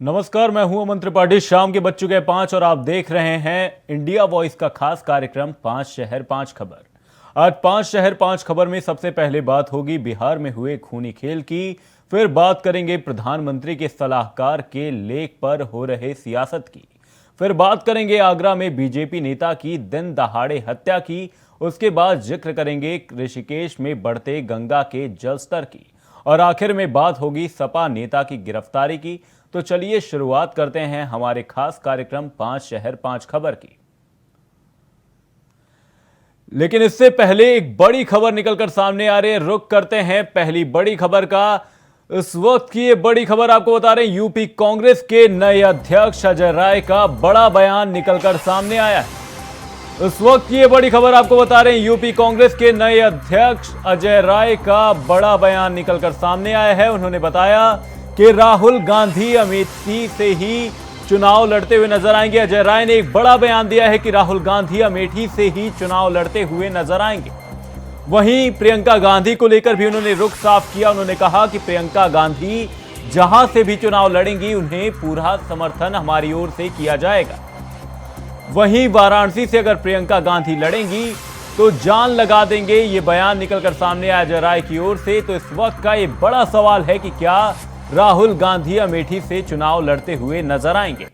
नमस्कार, मैं हूं अमन त्रिपाठी। शाम के बज चुके हैं 5 और आप देख रहे हैं इंडिया वॉइस का खास कार्यक्रम 5 शहर 5 खबर। आज 5 शहर 5 खबर में सबसे पहले बात होगी बिहार में हुए खूनी खेल की। फिर बात करेंगे प्रधानमंत्री के सलाहकार के लेख पर हो रहे सियासत की। फिर बात करेंगे आगरा में बीजेपी नेता की दिन दहाड़े हत्या की। उसके बाद जिक्र करेंगे ऋषिकेश में बढ़ते गंगा के जलस्तर की। और आखिर में बात होगी सपा नेता की गिरफ्तारी की। तो चलिए शुरुआत करते हैं हमारे खास कार्यक्रम 5 शहर 5 खबर की। लेकिन इससे पहले एक बड़ी खबर निकलकर सामने आ रही है। रुक करते हैं पहली बड़ी खबर का। इस वक्त की ये बड़ी खबर आपको बता रहे हैं, यूपी कांग्रेस के नए अध्यक्ष अजय राय का बड़ा बयान निकलकर सामने आया है। इस वक्त की ये बड़ी खबर आपको बता रहे हैं, यूपी कांग्रेस के नए अध्यक्ष अजय राय का बड़ा बयान निकलकर सामने आया है। उन्होंने बताया कि राहुल गांधी अमेठी से ही चुनाव लड़ते हुए नजर आएंगे। अजय राय ने एक बड़ा बयान दिया है कि राहुल गांधी अमेठी से ही चुनाव लड़ते हुए नजर आएंगे। वहीं प्रियंका गांधी को लेकर भी उन्होंने रुख साफ किया। उन्होंने कहा कि प्रियंका गांधी जहां से भी चुनाव लड़ेंगी उन्हें पूरा समर्थन हमारी ओर से किया जाएगा। वहीं वाराणसी से अगर प्रियंका गांधी लड़ेंगी तो जान लगा देंगे, ये बयान निकलकर सामने आया अजय राय की ओर से। तो इस वक्त का ये बड़ा सवाल है कि क्या राहुल गांधी अमेठी से चुनाव लड़ते हुए नजर आएंगे।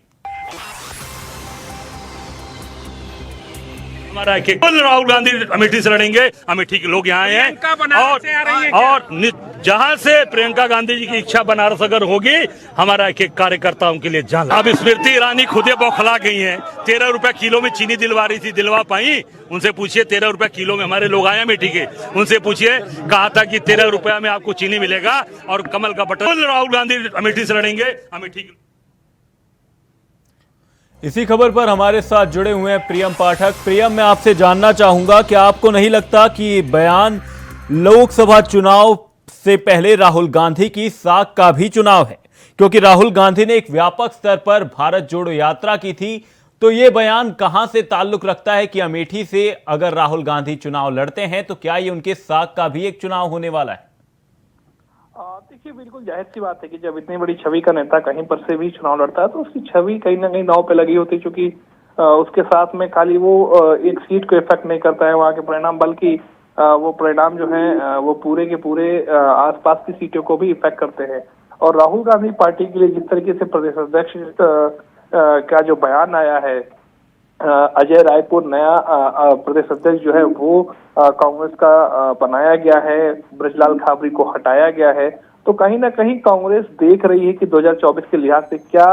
हमारा राहुल गांधी अमेठी से लड़ेंगे। अमेठी के लोग यहाँ आए हैं और जहां से प्रियंका गांधी जी की इच्छा बनारस अगर होगी, हमारा एक एक कार्यकर्ताओं के लिए जान। अब स्मृति ईरानी खुदे बौखला गई हैं। 13 रुपए किलो में चीनी दिलवा रही थी, दिलवा पाई? उनसे पूछिए, 13 रुपए किलो में हमारे लोग आए अमेठी के, उनसे पूछिए, कहा था कि 13 रुपया में आपको चीनी मिलेगा और कमल का बटन। राहुल गांधी अमेठी से लड़ेंगे। अमेठी इसी खबर पर हमारे साथ जुड़े हुए हैं प्रियम पाठक। प्रियम, मैं आपसे जानना चाहूंगा कि आपको नहीं लगता कि ये बयान लोकसभा चुनाव से पहले राहुल गांधी की साख का भी चुनाव है? क्योंकि राहुल गांधी ने एक व्यापक स्तर पर भारत जोड़ो यात्रा की थी। तो ये बयान कहां से ताल्लुक रखता है कि अमेठी से अगर राहुल गांधी चुनाव लड़ते हैं तो क्या ये उनके साख का भी एक चुनाव होने वाला है? देखिए, बिल्कुल जाहिर सी बात है कि जब इतनी बड़ी छवि का नेता कहीं पर से भी चुनाव लड़ता है तो उसकी छवि कहीं ना कहीं दांव पे लगी होती है। क्योंकि उसके साथ में खाली वो एक सीट को इफेक्ट नहीं करता है वहां के परिणाम, बल्कि वो परिणाम जो है वो पूरे के पूरे आसपास की सीटों को भी इफेक्ट करते हैं। और राहुल गांधी पार्टी के लिए जिस तरीके से प्रदेश अध्यक्ष का जो बयान आया है, अजय राय को नया प्रदेश अध्यक्ष जो है वो कांग्रेस का बनाया गया है, ब्रजलाल खाबरी को हटाया गया है। तो कहीं ना कहीं कांग्रेस देख रही है कि 2024 के लिहाज से क्या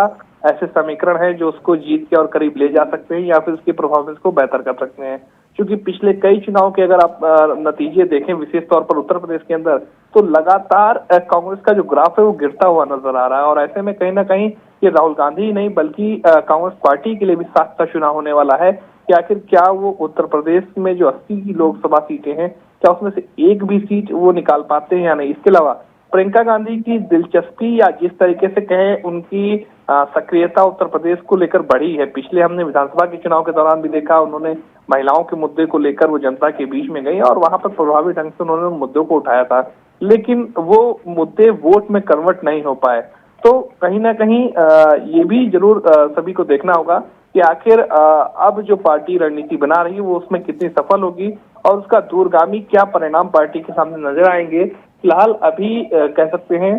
ऐसे समीकरण हैं जो उसको जीत के और करीब ले जा सकते हैं या फिर उसकी परफॉर्मेंस को बेहतर कर सकते हैं। क्योंकि पिछले कई चुनाव के अगर आप नतीजे देखें, विशेष तौर पर उत्तर प्रदेश के अंदर, तो लगातार कांग्रेस का जो ग्राफ है वो गिरता हुआ नजर आ रहा है। और ऐसे में कहीं ना कहीं ये राहुल गांधी ही नहीं बल्कि कांग्रेस पार्टी के लिए भी साख का चुनाव होने वाला है कि आखिर क्या वो उत्तर प्रदेश में जो 80 की लोकसभा सीटें हैं, क्या उसमें से एक भी सीट वो निकाल पाते हैं या नहीं। इसके अलावा प्रियंका गांधी की दिलचस्पी या जिस तरीके से कहें उनकी सक्रियता उत्तर प्रदेश को लेकर बढ़ी है। पिछले हमने विधानसभा के चुनाव के दौरान भी देखा, उन्होंने महिलाओं के मुद्दे को लेकर वो जनता के बीच में गई और वहां पर प्रभावी ढंग से उन्होंने मुद्दों को उठाया था, लेकिन वो मुद्दे वोट में कन्वर्ट नहीं हो पाए। तो कहीं ना कहीं ये भी जरूर सभी को देखना होगा कि आखिर अब जो पार्टी रणनीति बना रही है वो उसमें कितनी सफल होगी और उसका दूरगामी क्या परिणाम पार्टी के सामने नजर आएंगे। फिलहाल अभी कह सकते हैं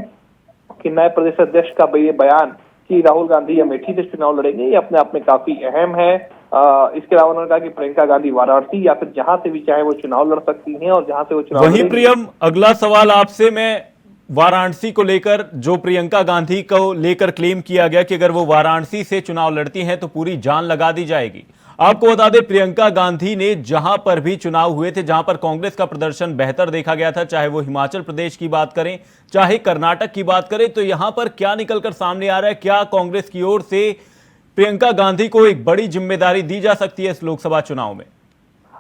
कि नए प्रदेश अध्यक्ष का ये बयान कि राहुल गांधी अमेठी से चुनाव लड़ेंगे, ये अपने आप में काफी अहम है। इसके अलावा उन्होंने कहा कि प्रियंका गांधी वाराणसी या फिर जहां से भी चाहे वो चुनाव लड़ सकती हैं और जहां से वो चुनाव वही प्रियम, अगला सवाल आपसे मैं वाराणसी को लेकर, जो प्रियंका गांधी को लेकर क्लेम किया गया कि अगर वो वाराणसी से चुनाव लड़ती हैं तो पूरी जान लगा दी जाएगी। आपको बता दें, प्रियंका गांधी ने जहां पर भी चुनाव हुए थे, जहां पर कांग्रेस का प्रदर्शन बेहतर देखा गया था, चाहे वो हिमाचल प्रदेश की बात करें, चाहे कर्नाटक की बात करें, तो यहां पर क्या निकलकर सामने आ रहा है? क्या कांग्रेस की ओर से प्रियंका गांधी को एक बड़ी जिम्मेदारी दी जा सकती है इस लोकसभा चुनाव में?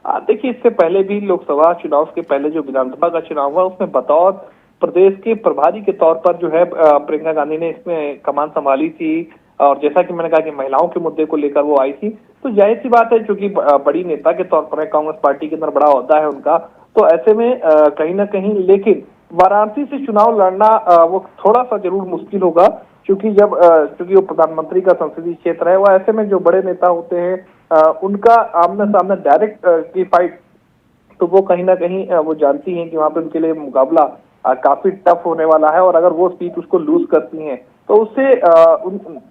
देखिए, इससे पहले भी लोकसभा चुनाव के पहले जो विधानसभा का चुनाव हुआ उसमें बतौर प्रदेश के प्रभारी के तौर पर जो है प्रियंका गांधी ने इसमें कमान संभाली थी। और जैसा कि मैंने कहा कि महिलाओं के मुद्दे को लेकर वो आई थी, तो जाहिर सी बात है क्योंकि बड़ी नेता के तौर पर है, कांग्रेस पार्टी के अंदर बड़ा ओहदा है उनका, तो ऐसे में कहीं ना कहीं लेकिन वाराणसी से चुनाव लड़ना वो थोड़ा सा जरूर मुश्किल होगा चूंकि वो प्रधानमंत्री का संसदीय क्षेत्र है, वह ऐसे में जो बड़े नेता होते हैं उनका आमने सामने डायरेक्ट की फाइट, तो वो कहीं ना कहीं वो जानती हैं कि वहां पे उनके लिए मुकाबला काफी टफ होने वाला है। और अगर वो सीट उसको लूज करती हैं तो उससे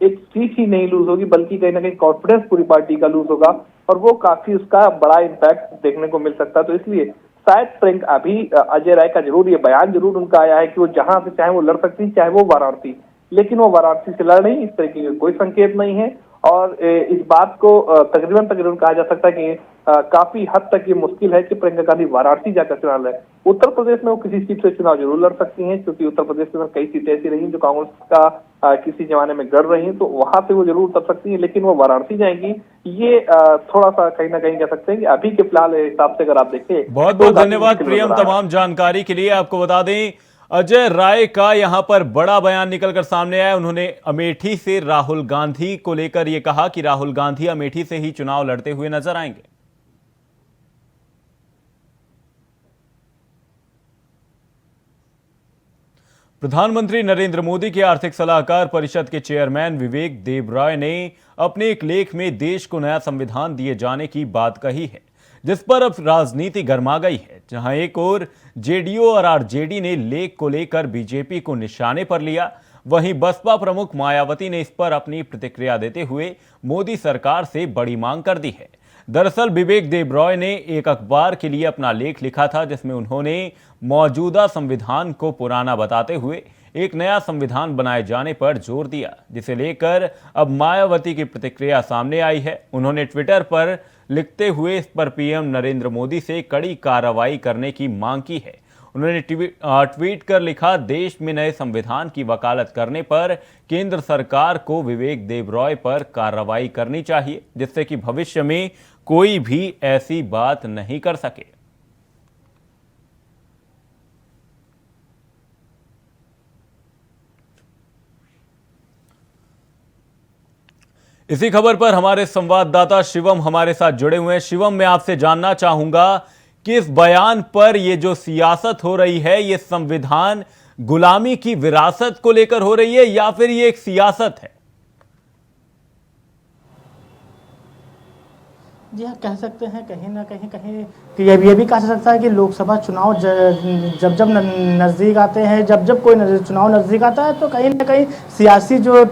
एक सीट ही नहीं लूज होगी, बल्कि कहीं ना कहीं कॉन्फिडेंस पूरी पार्टी का लूज होगा और वो काफी उसका बड़ा इम्पैक्ट देखने को मिल सकता है। तो इसलिए शायद प्रियंका अभी अजय राय का जरूर ये बयान जरूर उनका आया है कि वो जहां से चाहे वो लड़ सकती है, चाहे वो वाराणसी, लेकिन वो वाराणसी से लड़ रही, इस तरीके का कोई संकेत नहीं है। और इस बात को तकरीबन कहा जा सकता है कि काफी हद तक ये मुश्किल है कि प्रियंका गांधी वाराणसी जाकर चुनाव लड़े। उत्तर प्रदेश में वो किसी सीट से चुनाव जरूर लड़ सकती हैं, क्योंकि उत्तर प्रदेश में कई सीटें ऐसी रही जो कांग्रेस का किसी जमाने में गढ़ रही, तो वहां से वो जरूर उतर सकती हैं। लेकिन वो वाराणसी जाएंगी, ये थोड़ा सा कहीं ना कहीं कह सकते हैं कि अभी के फिलहाल हिसाब से अगर आप देखें। बहुत बहुत धन्यवाद प्रियम तमाम जानकारी के लिए। आपको बता दें अजय राय का यहां पर बड़ा बयान निकलकर सामने आया। उन्होंने अमेठी से राहुल गांधी को लेकर यह कहा कि राहुल गांधी अमेठी से ही चुनाव लड़ते हुए नजर आएंगे। प्रधानमंत्री नरेंद्र मोदी के आर्थिक सलाहकार परिषद के चेयरमैन विवेक देबरॉय ने अपने एक लेख में देश को नया संविधान दिए जाने की बात कही है, जिस पर अब राजनीति गर्मा गई है। जहां एक ओर जेडीयू और आरजेडी ने लेख को लेकर बीजेपी को निशाने पर लिया, वहीं बसपा प्रमुख मायावती ने इस पर अपनी प्रतिक्रिया देते हुए मोदी सरकार से बड़ी मांग कर दी है। दरअसल विवेक देबरॉय ने एक अखबार के लिए अपना लेख लिखा था, जिसमें उन्होंने मौजूदा संविधान को पुराना बताते हुए एक नया संविधान बनाए जाने पर जोर दिया, जिसे लेकर अब मायावती की प्रतिक्रिया सामने आई है। उन्होंने ट्विटर पर लिखते हुए इस पर पीएम नरेंद्र मोदी से कड़ी कार्रवाई करने की मांग की है। उन्होंने ट्वीट कर लिखा, देश में नए संविधान की वकालत करने पर केंद्र सरकार को विवेक देबरॉय पर कार्रवाई करनी चाहिए, जिससे कि भविष्य में कोई भी ऐसी बात नहीं कर सके। इसी खबर पर हमारे संवाददाता शिवम हमारे साथ जुड़े हुए हैं। शिवम, मैं आपसे जानना चाहूंगा कि इस बयान पर ये जो सियासत हो रही है, ये संविधान गुलामी की विरासत को लेकर हो रही है या फिर ये एक सियासत है? जी हाँ, कह सकते हैं कहीं ना कहीं कि ये भी कहा जा सकता है कि लोकसभा चुनाव जब नज़दीक आते हैं, जब कोई चुनाव नज़दीक आता है तो कहीं ना कहीं सियासी जो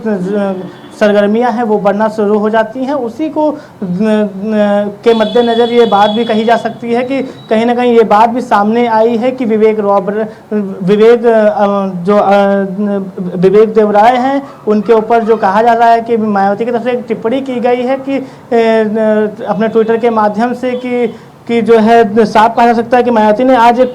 सरगर्मियां हैं वो बढ़ना शुरू हो जाती हैं। उसी को के मद्देनज़र ये बात भी कही जा सकती है कि कहीं ना कहीं ये बात भी सामने आई है कि विवेक देबरॉय हैं, उनके ऊपर जो कहा जा रहा है कि मायावती की तरफ से एक टिप्पणी की गई है कि अपने ट्विटर के माध्यम से कि जो है साफ कहा जा सकता है कि मायावती ने आज एक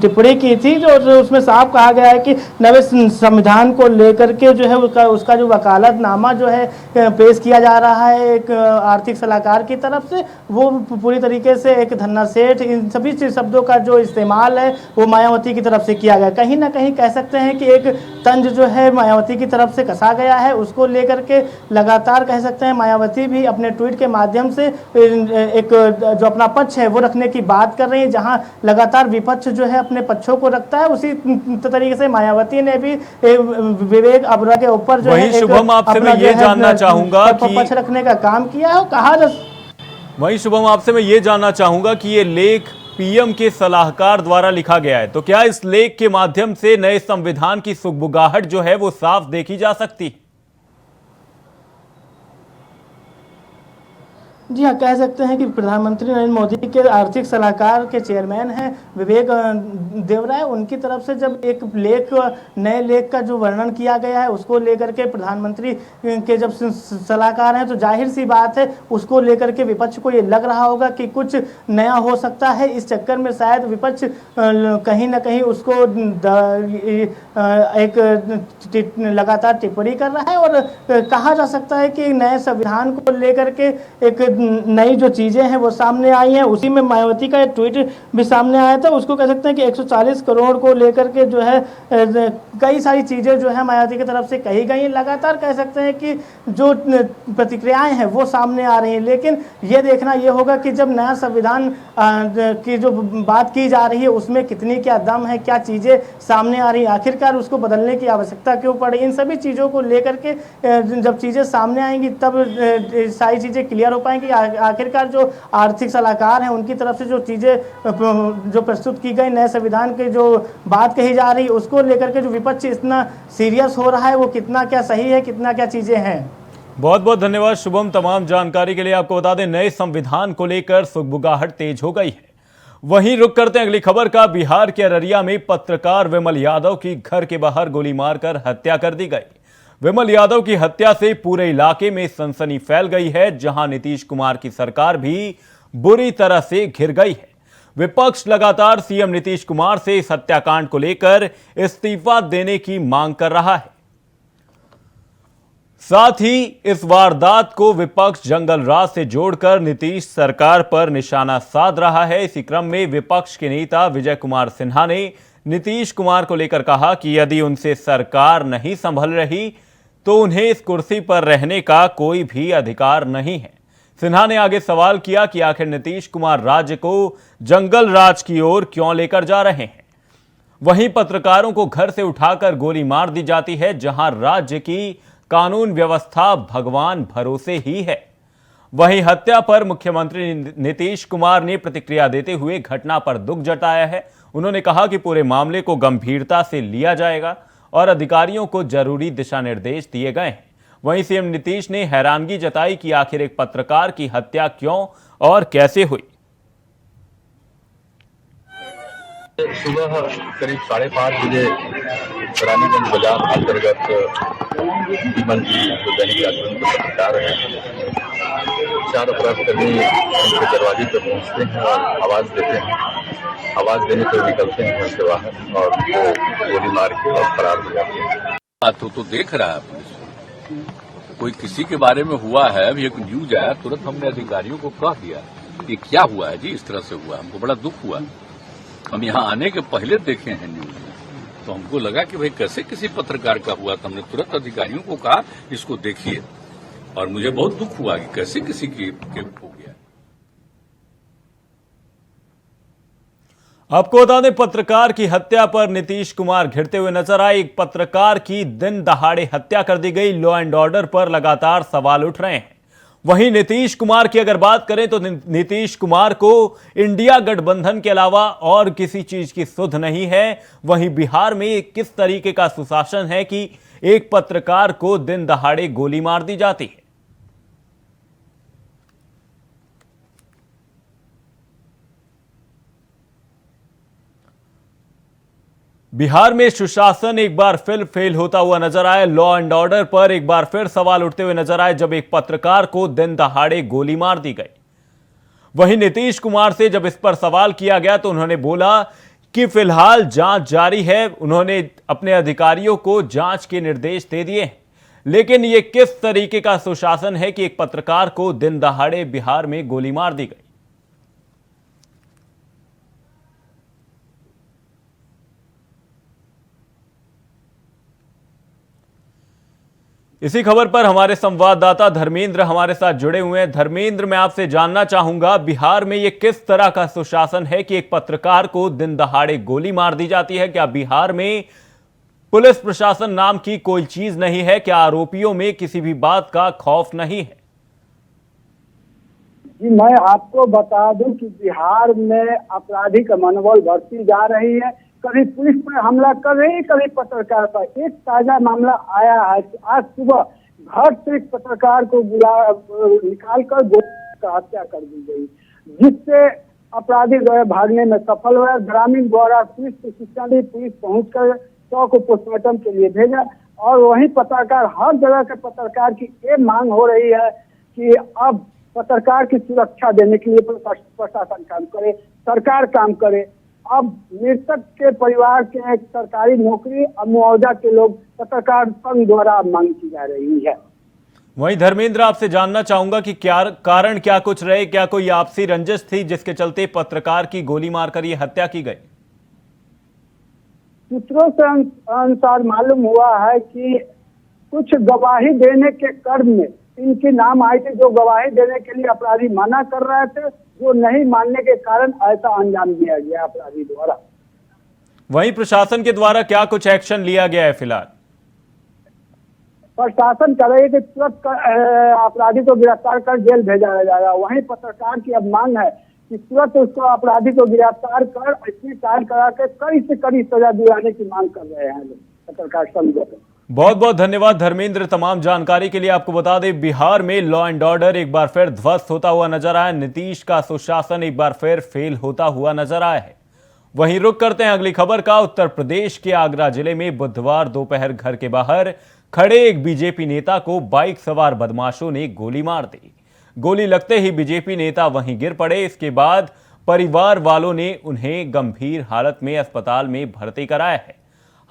टिप्पणी की थी जो उसमें साफ कहा गया है कि नवे संविधान को लेकर के जो है उसका जो वकालतनामा जो है पेश किया जा रहा है एक आर्थिक सलाहकार की तरफ से, वो पूरी तरीके से एक धन्ना सेठ, इन सभी शब्दों का जो इस्तेमाल है वो मायावती की तरफ से किया गया। कहीं ना कहीं कह सकते हैं कि एक तंज जो है मायावती की तरफ से कसा गया है, उसको लेकर के लगातार कह सकते हैं मायावती भी अपने ट्वीट के माध्यम से एक जो अपना पक्ष है वो रखने की बात कर रही है। जहां लगातार विपक्ष जो है अपने पक्षों को रखता है, उसी तरीके से मायावती ने भी विवेक देबरॉय के ऊपर जो है शुभम आपसे मैं ये जानना चाहूंगा कि पक्ष रखने का काम किया है। वहीं शुभम आपसे मैं ये जानना चाहूंगा कि ये लेख पीएम के सलाहकार द्वारा लिखा गया है, तो क्या इस लेख के माध्यम से नए संविधान की सुगबुगाहट जो है वो साफ देखी जा सकती? जी हाँ, कह सकते हैं कि प्रधानमंत्री नरेंद्र मोदी के आर्थिक सलाहकार के चेयरमैन हैं विवेक देबरॉय, उनकी तरफ से जब एक नए लेख का जो वर्णन किया गया है उसको लेकर के प्रधानमंत्री के जब सलाहकार हैं तो जाहिर सी बात है उसको लेकर के विपक्ष को ये लग रहा होगा कि कुछ नया हो सकता है। इस चक्कर में शायद विपक्ष कहीं ना कहीं उसको एक लगातार टिप्पणी कर रहा है और कहा जा सकता है कि नए संविधान को लेकर के एक नई जो चीज़ें हैं वो सामने आई हैं। उसी में मायावती का एक ट्वीट भी सामने आया था। उसको कह सकते हैं कि 140 करोड़ को लेकर के जो है कई सारी चीज़ें जो है मायावती की तरफ से कही गई। लगातार कह सकते हैं कि जो प्रतिक्रियाएं हैं वो सामने आ रही हैं, लेकिन ये देखना ये होगा कि जब नया संविधान की जो बात की जा रही है उसमें कितनी क्या दम है, क्या चीज़ें सामने आ रही है, आखिरकार उसको बदलने की आवश्यकता क्यों पड़ी। इन सभी चीज़ों को लेकर के जब चीज़ें सामने आएंगी तब सारी चीज़ें क्लियर हो पाएंगी। आखिरकार जो आर्थिक सलाहकार हैं उनकी तरफ से जो चीज़ें जो प्रस्तुत की गई नए संविधान की जो बात कही जा रही है उसको लेकर के जो विपक्ष इतना सीरियस हो रहा है वो कितना क्या सही है, कितना क्या चीज़ें हैं। बहुत बहुत धन्यवाद शुभम तमाम जानकारी के लिए। आपको बता दें नए संविधान को लेकर सुगबुगाहट तेज हो गई है। वहीं रुक करते हैं अगली खबर का। बिहार के अररिया में पत्रकार विमल यादव की घर के बाहर गोली मारकर हत्या कर दी गई। विमल यादव की हत्या से पूरे इलाके में सनसनी फैल गई है, जहां नीतीश कुमार की सरकार भी बुरी तरह से घिर गई है। विपक्ष लगातार सीएम नीतीश कुमार से इस हत्याकांड को लेकर इस्तीफा देने की मांग कर रहा है। साथ ही इस वारदात को विपक्ष जंगल राज से जोड़कर नीतीश सरकार पर निशाना साध रहा है। इसी क्रम में विपक्ष के नेता विजय कुमार सिन्हा ने नीतीश कुमार को लेकर कहा कि यदि उनसे सरकार नहीं संभल रही तो उन्हें इस कुर्सी पर रहने का कोई भी अधिकार नहीं है। सिन्हा ने आगे सवाल किया कि आखिर नीतीश कुमार राज्य को जंगल राज की ओर क्यों लेकर जा रहे हैं। वहीं पत्रकारों को घर से उठाकर गोली मार दी जाती है, जहां राज्य की कानून व्यवस्था भगवान भरोसे ही है। वहीं हत्या पर मुख्यमंत्री नीतीश कुमार ने प्रतिक्रिया देते हुए घटना पर दुख जताया है। उन्होंने कहा कि पूरे मामले को गंभीरता से लिया जाएगा और अधिकारियों को जरूरी दिशा निर्देश दिए गए हैं। वहीं सीएम नीतीश ने हैरानगी जताई कि आखिर एक पत्रकार की हत्या क्यों और कैसे हुई। सुबह करीब 5:30 बजे रानीगंज बाजार अंतर्गत विमल जी जो दैनिक जागरण के पत्रकार हैं, 4 अपराधकर्मी उनके दरवाजे पर पहुंचते हैं और आवाज देते हैं। आवाज देने पर निकलते हैं घर से बाहर और वो गोली मार के और फरार हो जाते हैं। तो देख रहा है पुलिस कोई किसी के बारे में हुआ है, अभी एक न्यूज आया, तुरंत हमने अधिकारियों को कह दिया कि क्या हुआ है जी, इस तरह से हुआ। हमको बड़ा दुख हुआ। हम यहाँ आने के पहले देखे हैं न्यूज में, तो हमको लगा कि भाई कैसे किसी पत्रकार का हुआ, तो हमने तुरंत अधिकारियों को कहा इसको देखिए, और मुझे बहुत दुख हुआ कि कैसे किसी की हो गया। आपको बता दें पत्रकार की हत्या पर नीतीश कुमार घिरते हुए नजर आए। एक पत्रकार की दिन दहाड़े हत्या कर दी गई। लॉ एंड ऑर्डर पर लगातार सवाल उठ रहे हैं। वहीं नीतीश कुमार की अगर बात करें तो नीतीश कुमार को इंडिया गठबंधन के अलावा और किसी चीज की सुध नहीं है। वहीं बिहार में किस तरीके का सुशासन है कि एक पत्रकार को दिन दहाड़े गोली मार दी जाती है। बिहार में सुशासन एक बार फिर फेल होता हुआ नजर आया। लॉ एंड ऑर्डर पर एक बार फिर सवाल उठते हुए नजर आए जब एक पत्रकार को दिन दहाड़े गोली मार दी गई। वहीं नीतीश कुमार से जब इस पर सवाल किया गया तो उन्होंने बोला कि फिलहाल जांच जारी है। उन्होंने अपने अधिकारियों को जांच के निर्देश दे दिए, लेकिन यह किस तरीके का सुशासन है कि एक पत्रकार को दिन दहाड़े बिहार में गोली मार दी गई। इसी खबर पर हमारे संवाददाता धर्मेंद्र हमारे साथ जुड़े हुए हैं। धर्मेंद्र, मैं आपसे जानना चाहूंगा बिहार में यह किस तरह का सुशासन है कि एक पत्रकार को दिन दहाड़े गोली मार दी जाती है। क्या बिहार में पुलिस प्रशासन नाम की कोई चीज नहीं है? क्या आरोपियों में किसी भी बात का खौफ नहीं है? जी, मैं आपको बता दूं कि बिहार में आपराधिक मनोबल बढ़ती जा रही है। कभी पुलिस पर हमला कर रही है, कभी पत्रकार पर। एक ताजा मामला आया है कि आज सुबह घर से एक पत्रकार को निकाल कर गोली हत्या कर दी गई, जिससे अपराधी जो है भागने में सफल हुआ। ग्रामीण द्वारा पुलिस को सूचना दी, पुलिस पहुंचकर शव को पोस्टमार्टम के लिए भेजा। और वही पत्रकार, हर जगह के पत्रकार की ये मांग हो रही है कि अब पत्रकार की सुरक्षा देने के लिए प्रशासन काम करे, सरकार काम करे। अब मृतक के परिवार के एक सरकारी नौकरी और मुआवजा के लोग पत्रकार संघ द्वारा मांग की जा रही है। वहीं धर्मेंद्र, आपसे जानना चाहूंगा कि क्या कारण क्या कुछ रहे, क्या कोई आपसी रंजिश थी जिसके चलते पत्रकार की गोली मारकर ये हत्या की गई? सूत्रों से अनुसार मालूम हुआ है कि कुछ गवाही देने के क्रम में इनके नाम आए थे, जो गवाही देने के लिए अपराधी मना कर रहे थे, जो नहीं मानने के कारण ऐसा अंजाम दिया गया अपराधी द्वारा। वहीं प्रशासन के द्वारा क्या कुछ एक्शन लिया गया है फिलहाल? प्रशासन कर रही है कि तुरंत अपराधी को गिरफ्तार कर जेल भेजा जाएगा। वहीं पत्रकार की अब मांग है कि तुरंत उसको अपराधी को गिरफ्तार कर इसमें कायल करा के कड़ी से कड़ी सजा दिलाने की मांग कर रहे हैं लोग, पत्रकार संगठन। बहुत बहुत धन्यवाद धर्मेंद्र तमाम जानकारी के लिए। आपको बता दें, बिहार में लॉ एंड ऑर्डर एक बार फिर ध्वस्त होता हुआ नजर आया। नीतीश का सुशासन एक बार फिर फेल होता हुआ नजर आया है। वहीं रुक करते हैं अगली खबर का। उत्तर प्रदेश के आगरा जिले में बुधवार दोपहर घर के बाहर खड़े एक बीजेपी नेता को बाइक सवार बदमाशों ने गोली मार दी। गोली लगते ही बीजेपी नेता वहीं गिर पड़े। इसके बाद परिवार वालों ने उन्हें गंभीर हालत में अस्पताल में भर्ती कराया है।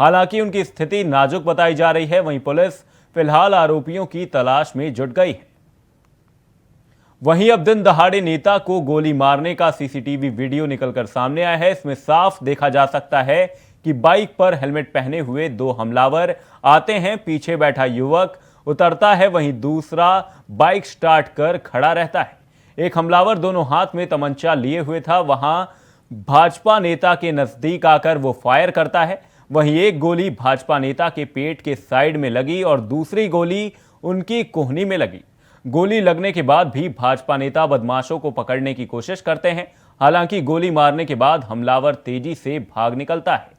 हालांकि उनकी स्थिति नाजुक बताई जा रही है। वहीं पुलिस फिलहाल आरोपियों की तलाश में जुट गई है। वहीं अब दिन दहाड़े नेता को गोली मारने का सीसीटीवी वीडियो निकलकर सामने आया है। इसमें साफ देखा जा सकता है कि बाइक पर हेलमेट पहने हुए दो हमलावर आते हैं, पीछे बैठा युवक उतरता है, वहीं दूसरा बाइक स्टार्ट कर खड़ा रहता है। एक हमलावर दोनों हाथ में तमंचा लिए हुए था। वहां भाजपा नेता के नजदीक आकर वो फायर करता है। वहीं एक गोली भाजपा नेता के पेट के साइड में लगी और दूसरी गोली उनकी कोहनी में लगी। गोली लगने के बाद भी भाजपा नेता बदमाशों को पकड़ने की कोशिश करते हैं। हालांकि गोली मारने के बाद हमलावर तेजी से भाग निकलता है।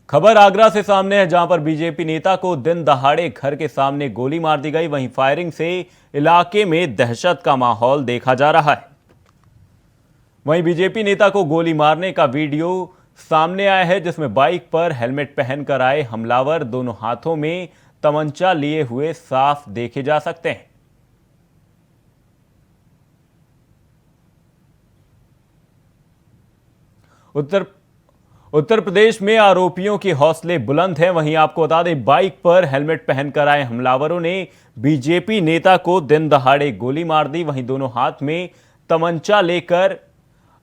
खबर आगरा से सामने है, जहां पर बीजेपी नेता को दिन दहाड़े घर के सामने गोली मार दी गई। वहीं फायरिंग से इलाके में दहशत का माहौल देखा जा रहा है। वहीं बीजेपी नेता को गोली मारने का वीडियो सामने आया है, जिसमें बाइक पर हेलमेट पहनकर आए हमलावर दोनों हाथों में तमंचा लिए हुए साफ देखे जा सकते हैं। उत्तर प्रदेश में आरोपियों के हौसले बुलंद हैं। वहीं आपको बता दें, बाइक पर हेलमेट पहनकर आए हमलावरों ने बीजेपी नेता को दिन दहाड़े गोली मार दी। वहीं दोनों हाथ में तमंचा लेकर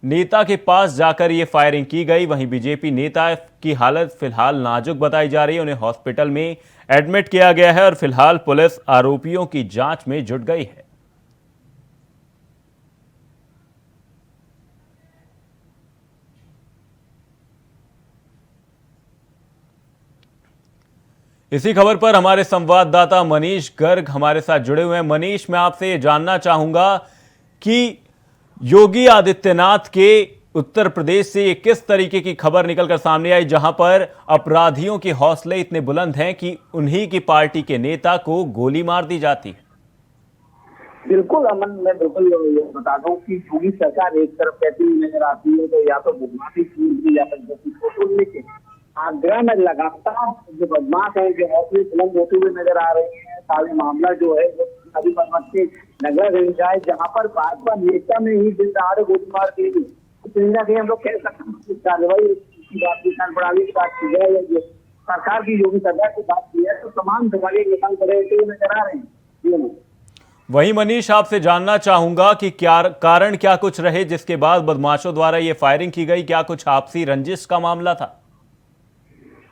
नेता के पास जाकर यह फायरिंग की गई। वहीं बीजेपी नेता की हालत फिलहाल नाजुक बताई जा रही है। उन्हें हॉस्पिटल में एडमिट किया गया है और फिलहाल पुलिस आरोपियों की जांच में जुट गई है। इसी खबर पर हमारे संवाददाता मनीष गर्ग हमारे साथ जुड़े हुए हैं। मनीष, मैं आपसे ये जानना चाहूंगा कि योगी आदित्यनाथ के उत्तर प्रदेश से ये किस तरीके की खबर निकलकर सामने आई, जहां पर अपराधियों के हौसले इतने बुलंद हैं कि उन्हीं की पार्टी के नेता को गोली मार दी जाती है। बिल्कुल अमन, मैं बिल्कुल ये बता दूं कि योगी सरकार एक तरफ कहती हुई नजर आती है तो या तो बदमाशी की या फोटो लेके आगरा में लगातार जो बदमाश है जो हौसले बुलंद होते हुए नजर आ रहे हैं। सारे मामला जो है वो अभी बदमाश के नगरगंज है, जहाँ पर भाजपा नेता में ही दिन दहाड़े गोली मार दी गई। कहीं ना कहीं हम लोग कह सकते हैं कि कार्रवाई की बात, किसान प्रणाली की बात की है या सरकार की योगी सरकार की बात की है तो तमाम दवाई निकाल कर नजर आ रहे हैं। वहीं मनीष, आपसे जानना चाहूंगा कि क्या कारण क्या कुछ रहे जिसके बाद बदमाशों द्वारा ये फायरिंग की गई? क्या कुछ आपसी रंजिश का मामला था?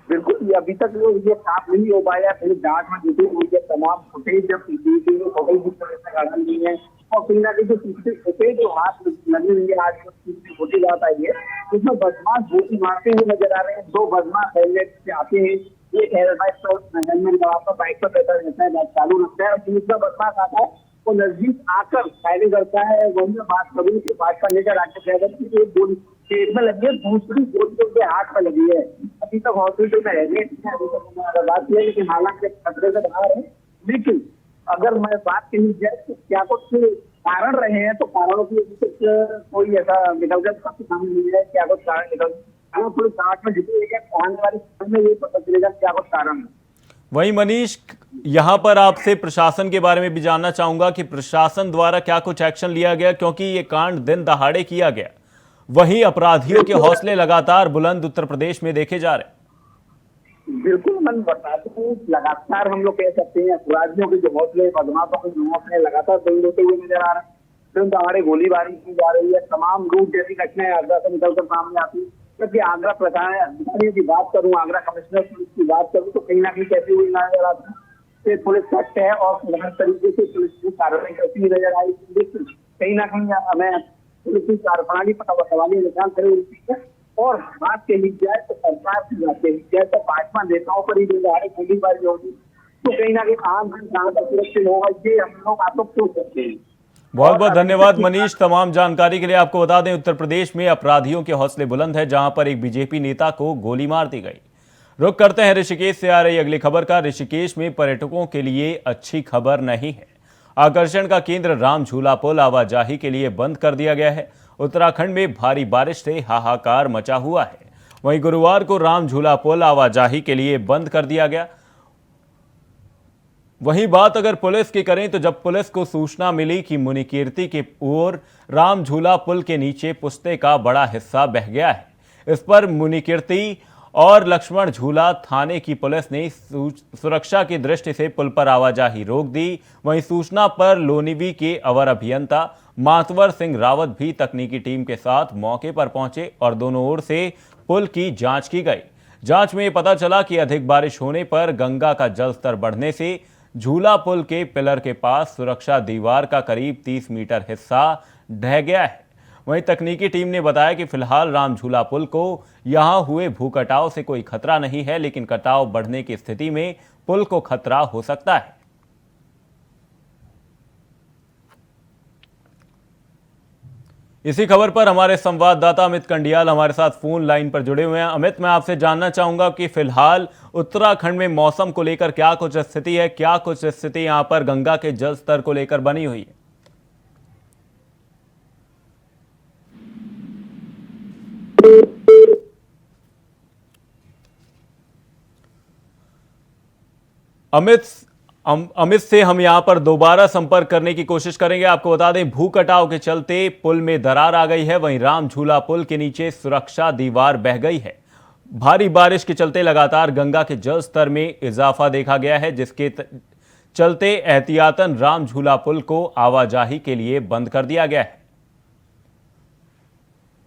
बिल्कुल, ये अभी तक ये साफ नहीं हो पाया। फिर जांच में जुटी हुई है तमाम फुटेज, जब सीसीटीवी में फोटो जिस तरह से गाड़ी नहीं है और कहीं ना कहीं जो सीसीटीवी फुटेज जो हाथ लगी हुई है, आज जो छोटी बात आई है उसमें बदमाश गोली मारते हुए नजर आ रहे हैं। दो बदमाश हेलमेट से आते हैं, एक हेलमेट लगाकर बाइक पर बैठा रहता है, बाइक चालू रखता है और दूसरा बदमाश आता है वो नजदीक आकर फायरिंग करता है। वही मैं बात करूँ कि भाजपा लेकर आके ड्राइवर की एक गोली पेट में लगी है, दूसरी गोली उनके हाथ में लगी है। अभी तक हॉस्पिटल में रहने अभी तक बात किया, लेकिन हालांकि खतरे से बाहर है। लेकिन अगर मैं बात कही जाए तो क्या कुछ कारण रहे हैं तो कारणों की कोई ऐसा निकलकर सामने नहीं है। क्या कुछ कारण निकल थोड़ी जांच में जुटी है, आने वाले समय में ये पता चलेगा क्या कुछ कारण है। वहीं मनीष, यहां पर आपसे प्रशासन के बारे में भी जानना चाहूंगा कि प्रशासन द्वारा क्या कुछ एक्शन लिया गया, क्योंकि ये कांड दिन दहाड़े किया गया। वहीं अपराधियों के हौसले लगातार बुलंद उत्तर प्रदेश में देखे जा रहे। बिल्कुल, मैं बता दूं, लगातार हम लोग कह सकते हैं अपराधियों के जो हौसले, बदमाशों के जो हौसले लगातार बुलंद होते हुए नजर आ रहे हैं। तुरंत हमारे गोलीबारी की जा रही है, तमाम रूट जैसी घटनाएं आगरा से निकलकर सामने आती है। क्योंकि आगरा प्रशासन अधिकारियों की बात करूं, आगरा कमिश्नर पुलिस की बात करूं, तो कहीं ना कहीं कहती हुई नजर आती है पुलिस सख्त है और हर तरीके से पुलिस की कार्रवाई करती हुई नजर आई। लेकिन कहीं ना कहीं हमें पुलिस की कार्यप्रणाली पर सवालिया निशान खड़े होती है। और बात कही जाए तो सरकार की बात कही जाए तो भाजपा नेताओं पर ही गोलीबारी होगी, तो कहीं ना कहीं आम जन कहां तक सुरक्षित होगा, ये हम लोग आप लोग सोच सकते हैं। बहुत बहुत धन्यवाद मनीष तमाम जानकारी के लिए। आपको बता दें उत्तर प्रदेश में अपराधियों के हौसले बुलंद है, जहां पर एक बीजेपी नेता को गोली मार दी गई। रुक करते हैं ऋषिकेश से आ रही अगली खबर का। ऋषिकेश में पर्यटकों के लिए अच्छी खबर नहीं है। आकर्षण का केंद्र राम झूला पुल आवाजाही के लिए बंद कर दिया गया है। उत्तराखंड में भारी बारिश से हाहाकार मचा हुआ है। वहीं गुरुवार को राम झूला पुल आवाजाही के लिए बंद कर दिया गया। वहीं बात अगर पुलिस की करें तो जब पुलिस को सूचना मिली कि मुनिकीर्ति की ओर राम झूला पुल के नीचे पुश्ते का बड़ा हिस्सा बह गया है, इस पर मुनिकीर्ति और लक्ष्मण झूला थाने की पुलिस ने सुरक्षा की दृष्टि से पुल पर आवाजाही रोक दी। वहीं सूचना पर लोनिवी के अवर अभियंता मातवर सिंह रावत भी तकनीकी टीम के साथ मौके पर पहुंचे और दोनों ओर से पुल की जांच की गई। जांच में पता चला कि अधिक बारिश होने पर गंगा का जल स्तर बढ़ने से झूला पुल के पिलर के पास सुरक्षा दीवार का करीब 30 मीटर हिस्सा ढह गया है। वहीं तकनीकी टीम ने बताया कि फिलहाल राम झूला पुल को यहां हुए भूकटाव से कोई खतरा नहीं है, लेकिन कटाव बढ़ने की स्थिति में पुल को खतरा हो सकता है। इसी खबर पर हमारे संवाददाता अमित कंडियाल हमारे साथ फोन लाइन पर जुड़े हुए हैं। अमित, मैं आपसे जानना चाहूंगा कि फिलहाल उत्तराखंड में मौसम को लेकर क्या कुछ स्थिति है, क्या कुछ स्थिति यहां पर गंगा के जल स्तर को लेकर बनी हुई है? अमित से हम यहां पर दोबारा संपर्क करने की कोशिश करेंगे। आपको बता दें भू कटाव के चलते पुल में दरार आ गई है। वहीं राम झूला पुल के नीचे सुरक्षा दीवार बह गई है। भारी बारिश के चलते लगातार गंगा के जल स्तर में इजाफा देखा गया है, जिसके चलते एहतियातन राम झूला पुल को आवाजाही के लिए बंद कर दिया गया है।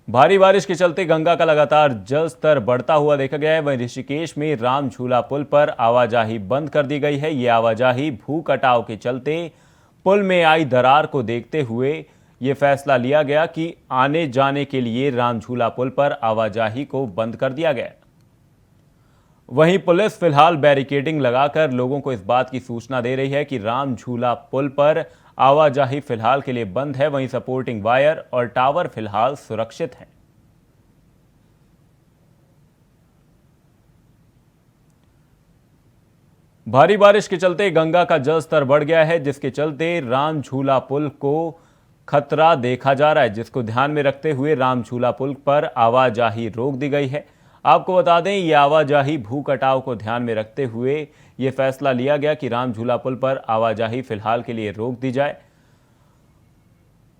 भारी बारिश के चलते गंगा का लगातार जल स्तर बढ़ता हुआ देखा गया है। वहीं ऋषिकेश में राम झूला पुल पर आवाजाही बंद कर दी गई है। ये आवाजाही भू कटाव के चलते पुल में आई दरार को देखते हुए ये फैसला लिया गया कि आने जाने के लिए राम झूला पुल पर आवाजाही को बंद कर दिया गया। वहीं पुलिस फिलहाल बैरिकेडिंग लगाकर लोगों को इस बात की सूचना दे रही है कि राम झूला पुल पर आवाजाही फिलहाल के लिए बंद है। वहीं सपोर्टिंग वायर और टावर फिलहाल सुरक्षित हैं। भारी बारिश के चलते गंगा का जल स्तर बढ़ गया है, जिसके चलते राम झूला पुल को खतरा देखा जा रहा है, जिसको ध्यान में रखते हुए राम झूला पुल पर आवाजाही रोक दी गई है। आपको बता दें ये आवाजाही भू कटाव को ध्यान में रखते हुए ये फैसला लिया गया कि राम झूला पुल पर आवाजाही फिलहाल के लिए रोक दी जाए।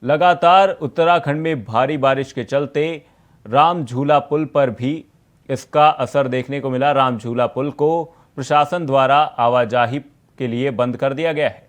लगातार उत्तराखंड में भारी बारिश के चलते राम झूला पुल पर भी इसका असर देखने को मिला। राम झूला पुल को प्रशासन द्वारा आवाजाही के लिए बंद कर दिया गया है।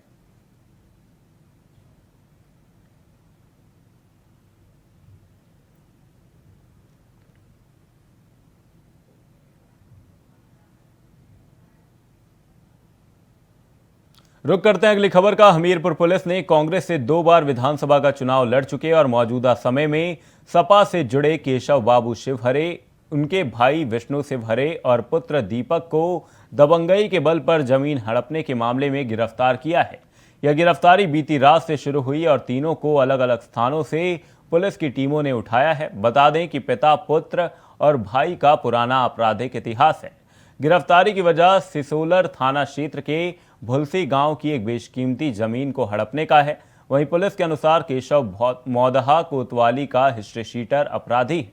रुक करते हैं अगली खबर का। हमीरपुर पुलिस ने कांग्रेस से 2 बार विधानसभा का चुनाव लड़ चुके और मौजूदा समय में सपा से जुड़े केशव बाबू शिवहरे, उनके भाई विष्णु शिवहरे और पुत्र दीपक को दबंगई के बल पर जमीन हड़पने के मामले में गिरफ्तार किया है। यह गिरफ्तारी बीती रात से शुरू हुई और तीनों को अलग अलग स्थानों से पुलिस की टीमों ने उठाया है। बता दें कि पिता, पुत्र और भाई का पुराना आपराधिक इतिहास है। गिरफ्तारी की वजह सिसोलर थाना क्षेत्र के भुलसी गांव की एक बेशकीमती जमीन को हड़पने का है। वहीं पुलिस के अनुसार केशव मौदहा कोतवाली का हिस्ट्री शीटर अपराधी है।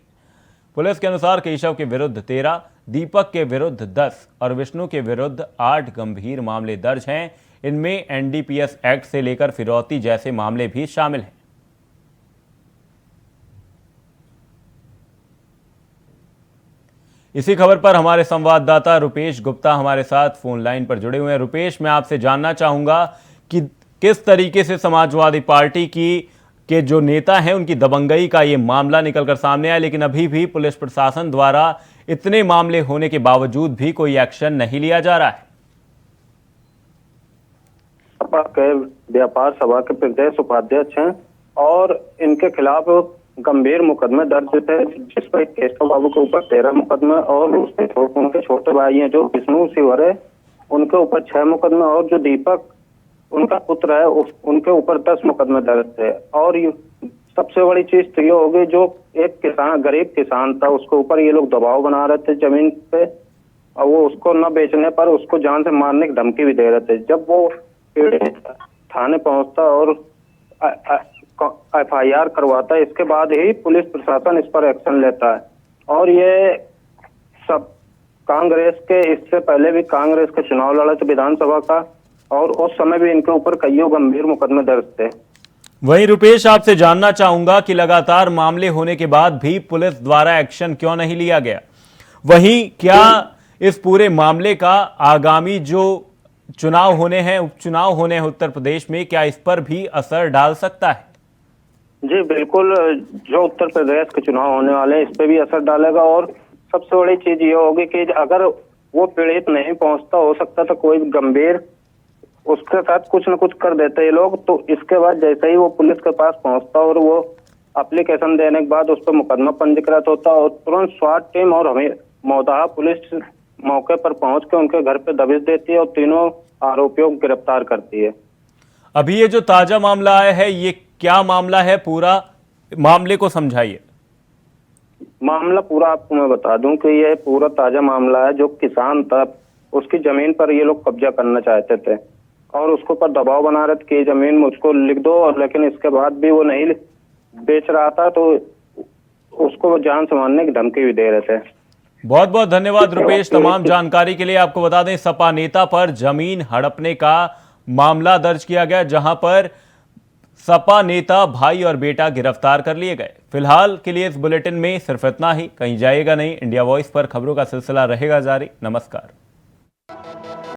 पुलिस के अनुसार केशव के विरुद्ध 13, दीपक के विरुद्ध 10 और विष्णु के विरुद्ध 8 गंभीर मामले दर्ज हैं। इनमें एनडीपीएस एक्ट से लेकर फिरौती जैसे मामले भी शामिल हैं। इसी खबर पर हमारे संवाददाता रुपेश गुप्ता हमारे साथ फोन लाइन पर जुड़े हुए हैं। रुपेश, मैं आपसे जानना चाहूंगा कि किस तरीके से समाजवादी पार्टी के जो नेता हैं उनकी दबंगई का ये मामला निकलकर सामने आया, लेकिन अभी भी पुलिस प्रशासन द्वारा इतने मामले होने के बावजूद भी कोई एक्शन नहीं लिया जा रहा है। सपा के व्यापार सभा के प्रदेश उपाध्यक्ष हैं और इनके खिलाफ गंभीर मुकदमे दर्ज थे, जिस पर केशव बाबू के ऊपर 13 मुकदमे और उनके छोटे भाई हैं जो विष्णु शिवर है उनके ऊपर 6 मुकदमे और जो दीपक उनका पुत्र है उनके ऊपर 10 मुकदमे दर्ज थे। और सबसे बड़ी चीज तो ये हो गई, जो एक किसान गरीब किसान था उसके ऊपर ये लोग दबाव बना रहे थे जमीन पे, और वो उसको न बेचने पर उसको जान से मारने की धमकी भी दे रहे थे। जब वो थाने पहुंचता और FIR करवाता है, इसके बाद ही पुलिस प्रशासन इस पर एक्शन लेता है। और ये सब कांग्रेस के, इससे पहले भी कांग्रेस के चुनाव लड़े थे विधानसभा का, और उस समय भी इनके ऊपर कईयों गंभीर मुकदमे दर्ज थे। वहीं रुपेश, आपसे जानना चाहूंगा कि लगातार मामले होने के बाद भी पुलिस द्वारा एक्शन क्यों नहीं लिया गया? वहीं क्या इस पूरे मामले का आगामी जो चुनाव होने हैं, उपचुनाव होने हैं उत्तर प्रदेश में, क्या इस पर भी असर डाल सकता है? जी बिल्कुल, जो उत्तर प्रदेश के चुनाव होने वाले हैं इस पे भी असर डालेगा। और सबसे बड़ी चीज ये होगी कि अगर वो पीड़ित नहीं पहुंचता, हो सकता था कोई गंभीर उसके साथ कुछ न कुछ कर देते ये लोग, तो इसके बाद जैसे ही वो पुलिस के पास पहुंचता और वो एप्लीकेशन देने के बाद उस पर मुकदमा पंजीकृत होता और तुरंत स्वाट टीम और हमें मौदाहा पुलिस मौके पर पहुंच के उनके घर पे दबिश देती है और तीनों आरोपियों को गिरफ्तार करती है। अभी ये जो ताजा मामला आया है, ये क्या मामला है? पूरा मामले को समझाइए। मामला पूरा आपको मैं बता दूं कि ये पूरा ताजा मामला है। जो किसान था उसकी जमीन पर ये लोग कब्जा करना चाहते थे और उसको पर दबाव बना रहे थे कि जमीन मुझको लिख दो, और लेकिन इसके बाद भी वो नहीं बेच रहा था, तो उसको जान से मारने की धमकी भी दे रहे थे। बहुत बहुत धन्यवाद रुपेश तमाम जानकारी के लिए। आपको बता दें, सपा नेता पर जमीन हड़पने का मामला दर्ज किया गया, जहां पर सपा नेता, भाई और बेटा गिरफ्तार कर लिए गए। फिलहाल के लिए इस बुलेटिन में सिर्फ इतना ही, कहीं जाइएगा नहीं। इंडिया वॉइस पर खबरों का सिलसिला रहेगा जारी। नमस्कार।